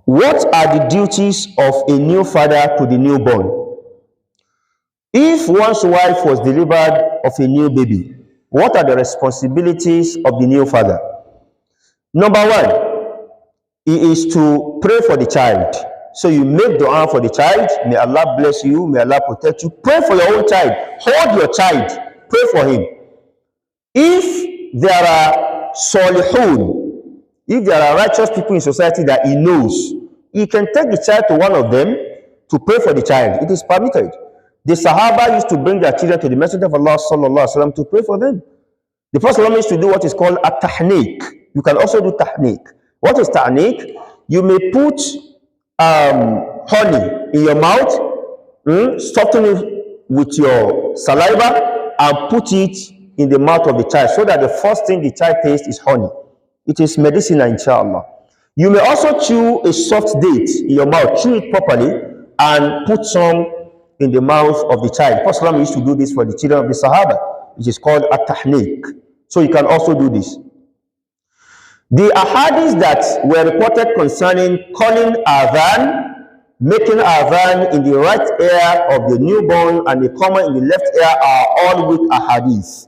What are the duties of a new father to the newborn? If one's wife was delivered of a new baby, what are the responsibilities of the new father? Number one, he is to pray for the child. So you make dua for the child. May Allah bless you. May Allah protect you. Pray for your own child. Hold your child. Pray for him. If there are salihun, if there are righteous people in society that he knows, he can take the child to one of them to pray for the child. It is permitted. The Sahaba used to bring their children to the Messenger of Allah sallallahu alaihi wasallam to pray for them. The Prophet used to do what is called a tahniq. You can also do tahniq. What is tahniq? You may put honey in your mouth, soften it with your saliva, and put it in the mouth of the child, so that the first thing the child tastes is honey. It is medicinal, inshallah. You may also chew a soft date in your mouth, chew it properly, and put some in the mouth of the child. Prophet used to do this for the children of the Sahaba. It is called a tahniq. So you can also do this. The ahadith that were reported concerning calling adhan, making adhan in the right ear of the newborn and the comma in the left ear are all weak ahadith.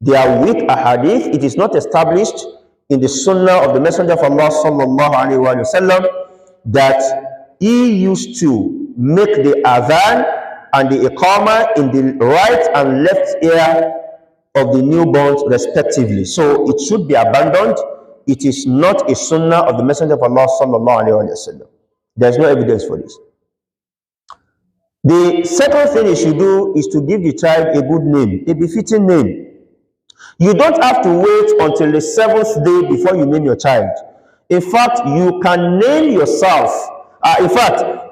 They are weak ahadith. It is not established in the sunnah of the Messenger of Allah sallallahu alaihi wasallam that he used to make the adhan and the iqamah in the right and left ear of the newborns respectively. So it should be abandoned. It is not a sunnah of the Messenger of Allah sallallahu alaihi wasallam. There is no evidence for this. The second thing you should do is to give the child a good name, a befitting name. You don't have to wait until the 7th day before you name your child. In fact, you can name yourself.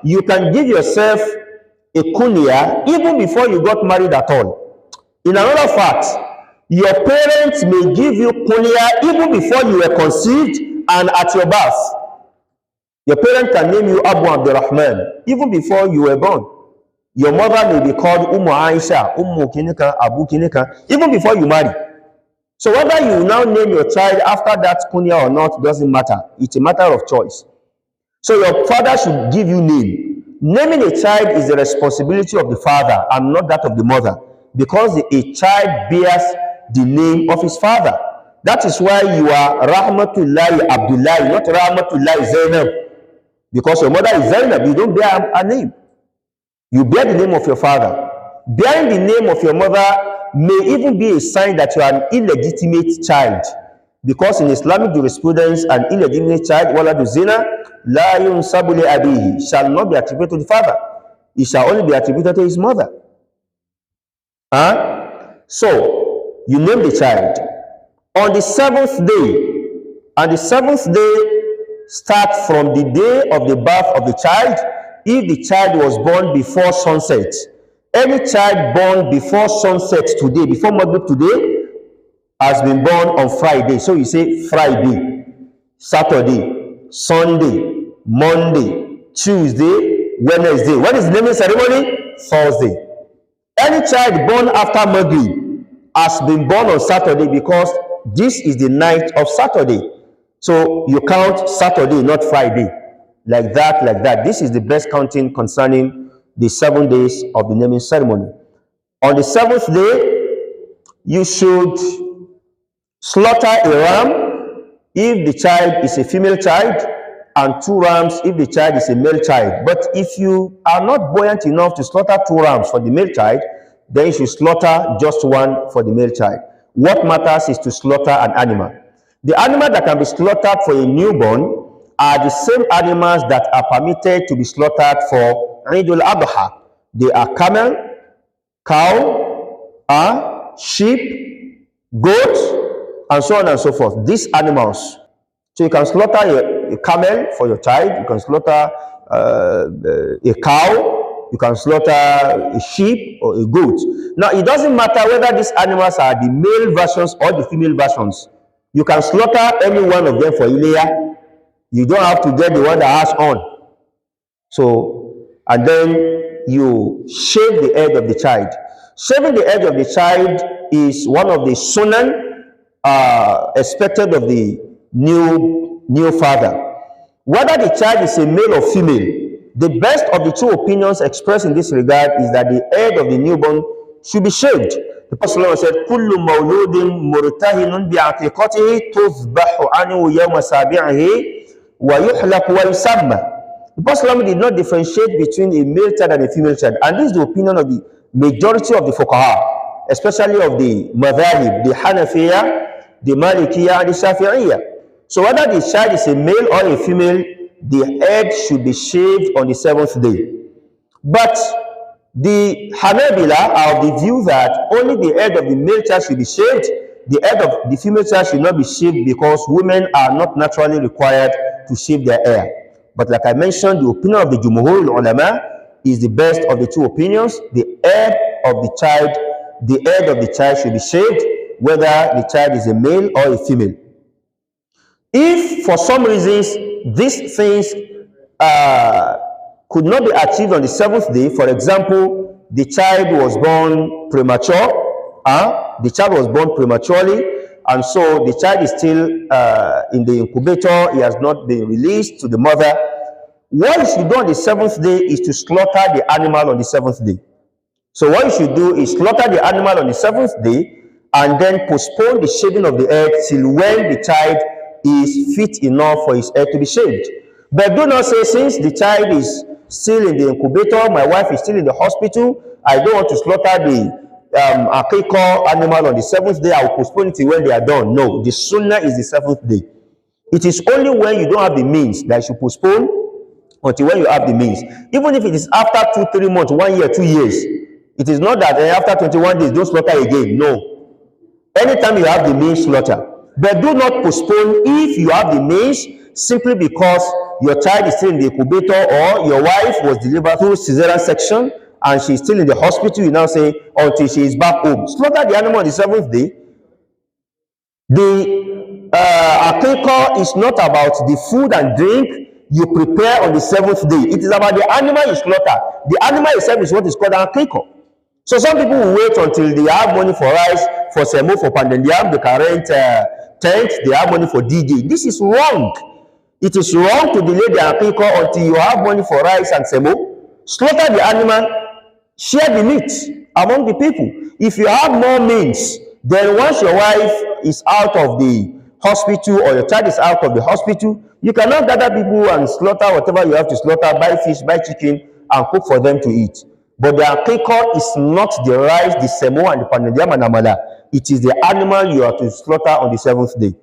You can give yourself a kunya even before you got married at all. In another fact, your parents may give you kunya even before you were conceived and at your birth. Your parents can name you Abu Abdurrahman even before you were born. Your mother may be called Ummu Aisha, Ummu Kinika, Abu Kinika, even before you marry. So whether you now name your child after that kunya or not doesn't matter. It's a matter of choice. So your father should give you name. Naming a child is the responsibility of the father and not that of the mother, because a child bears the name of his father. That is why you are Rahmatullahi Abdullah, not Rahmatullahi Zainab. Because your mother is Zainab, you don't bear a name. You bear the name of your father. Bearing the name of your mother may even be a sign that you are an illegitimate child. Because in Islamic jurisprudence, an illegitimate child, waladu zina, la yunsabu li abihi, shall not be attributed to the father. It shall only be attributed to his mother. So, you name the child. On the 7th day, and the 7th day starts from the day of the birth of the child, if the child was born before sunset. Any child born before sunset today, before Maghrib today, has been born on Friday. So you say Friday, Saturday, Sunday, Monday, Tuesday, Wednesday. When is the naming ceremony? Thursday. Any child born after Maghrib has been born on Saturday, because this is the night of Saturday. So you count Saturday, not Friday. Like that. This is the best counting concerning the 7 days of the naming ceremony. On the 7th day, you should slaughter a ram if the child is a female child, and 2 rams if the child is a male child. But if you are not buoyant enough to slaughter 2 rams for the male child, then you should slaughter just 1 for the male child. What matters is to slaughter an animal. The animal that can be slaughtered for a newborn are the same animals that are permitted to be slaughtered for Eid al-Adha. They are camel, cow, sheep, goat, and so on and so forth. These animals. So you can slaughter a camel for your child, you can slaughter a cow, you can slaughter a sheep or a goat. Now, it doesn't matter whether these animals are the male versions or the female versions. You can slaughter any one of them for Ilayah. You don't have to get the one that has on. So, and then you shave the head of the child. Shaving the head of the child is one of the sunan expected of the new father. Whether the child is a male or female, the best of the two opinions expressed in this regard is that the head of the newborn should be shaved. The Prophet said, كل مولود مرتهن بعقيقته تذبح عنه يوم سابعه ويحلق ويسمى. The Prophet did not differentiate between a male child and a female child, and this is the opinion of the majority of the fuqaha, especially of the madhahib, the Hanafiya, the Malikiya, and the Shafi'iyya. So whether the child is a male or a female, the head should be shaved on the 7th day. But the Hanabila are of the view that only the head of the male child should be shaved. The head of the female child should not be shaved because women are not naturally required to shave their hair. But like I mentioned, the opinion of the Jumhur ulama is the best of the two opinions. The head of the child should be shaved, whether the child is a male or a female. If for some reasons these things could not be achieved on the 7th day, for example, the child was born premature, the child was born prematurely, and so the child is still in the incubator, he has not been released to the mother. What you should do on the 7th day is to slaughter the animal on the 7th day. So what you should do is slaughter the animal on the 7th day and then postpone the shaving of the head till when the child is fit enough for his head to be shaved. But do not say, since the child is still in the incubator, my wife is still in the hospital, I don't want to slaughter the aqiqah animal on the 7th day, I will postpone it till when they are done. No, the sunnah is the 7th day. It is only when you don't have the means that you should postpone until when you have the means. Even if it is after 2-3 months, 1 year, 2 years, it is not that after 21 days, don't slaughter again. No. Anytime you have the means, slaughter. But do not postpone if you have the means, simply because your child is still in the incubator or your wife was delivered through cesarean section and she's still in the hospital. You now say, until she is back home. Slaughter the animal on the 7th day. The aqiqah is not about the food and drink you prepare on the 7th day. It is about the animal you slaughter. The animal itself is what is called an aqiqah. So some people will wait until they have money for rice, for semo, for pandemium, they can rent tent, they have money for DJ. This is wrong. It is wrong to delay the aqiqah until you have money for rice and semo. Slaughter the animal, share the meat among the people. If you have more means, then once your wife is out of the hospital or your child is out of the hospital, you cannot gather people and slaughter whatever you have to slaughter, buy fish, buy chicken, and cook for them to eat. But the aqiqah is not the rice, the semo, and the panadiam and amala. It is the animal you have to slaughter on the 7th day.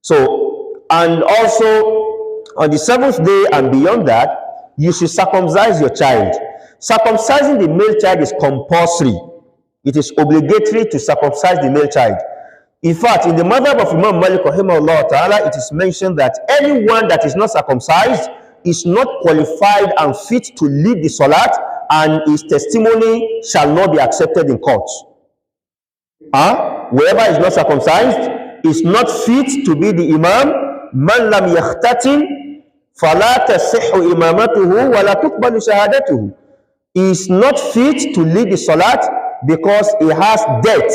So, and also on the 7th day and beyond that, you should circumcise your child. Circumcising the male child is compulsory. It is obligatory to circumcise the male child. In fact, in the madhab of Imam Malik rahimahullah ta'ala, it is mentioned that anyone that is not circumcised is not qualified and fit to lead the salat, and his testimony shall not be accepted in court. Whoever is not circumcised is not fit to be the imam. Man lam yakhtatin fala tasihhu imamatuhu wa la tuqbalu shahadatuhu. He is not fit to lead the salat because he has debt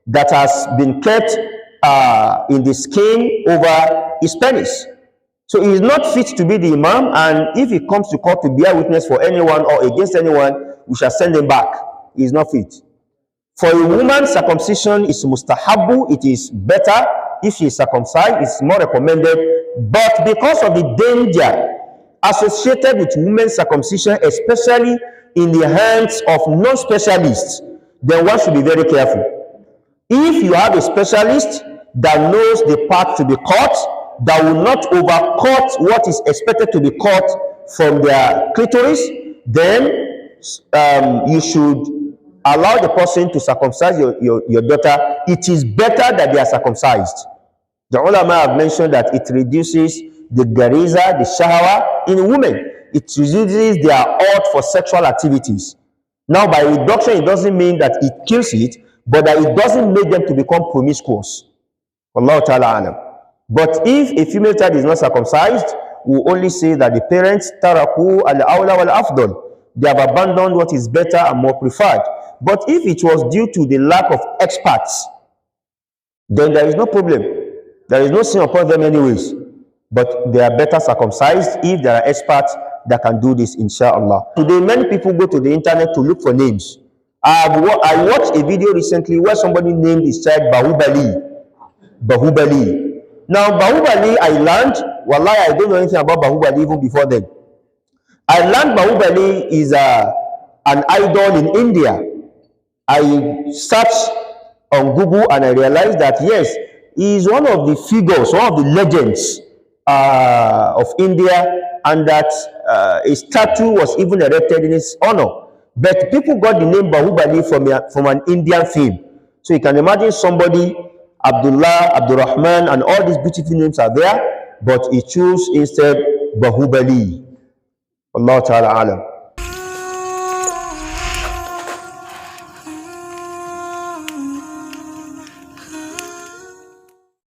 that has been kept in the skin over his penis. So he is not fit to be the imam, and if he comes to court to bear witness for anyone or against anyone, we shall send him back. He is not fit. For a woman, circumcision is mustahabu. It is better if she is circumcised. It's more recommended. But because of the danger associated with women's circumcision, especially in the hands of non-specialists, then one should be very careful. If you have a specialist that knows the part to be cut, that will not overcut what is expected to be cut from their clitoris, then you should allow the person to circumcise your daughter. It is better that they are circumcised. The ulama have mentioned that it reduces the gariza, the shahawa in women. It reduces their urge for sexual activities. Now, by reduction, it doesn't mean that it kills it, but that it doesn't make them to become promiscuous. Wallahu ta'ala alam. But if a female child is not circumcised, we only say that the parents taraku al-awla wal-afdal. They have abandoned what is better and more preferred. But if it was due to the lack of experts, then there is no problem. There is no sin upon them anyways. but they are better circumcised if there are experts that can do this, inshallah. Today, many people go to the internet to look for names. I watched a video recently where somebody named his child Bahubali. Bahubali. Now, Bahubali, I learned, wallahi, I don't know anything about Bahubali even before then. I learned Bahubali is an idol in India. I searched on Google and I realized that yes, he is one of the figures, one of the legends of India, and that a statue was even erected in his honor. But people got the name Bahubali from an Indian film. So you can imagine somebody, Abdullah, Abdurrahman, and all these beautiful names are there, but he chose instead Bahubali. Allah Ta'ala alam.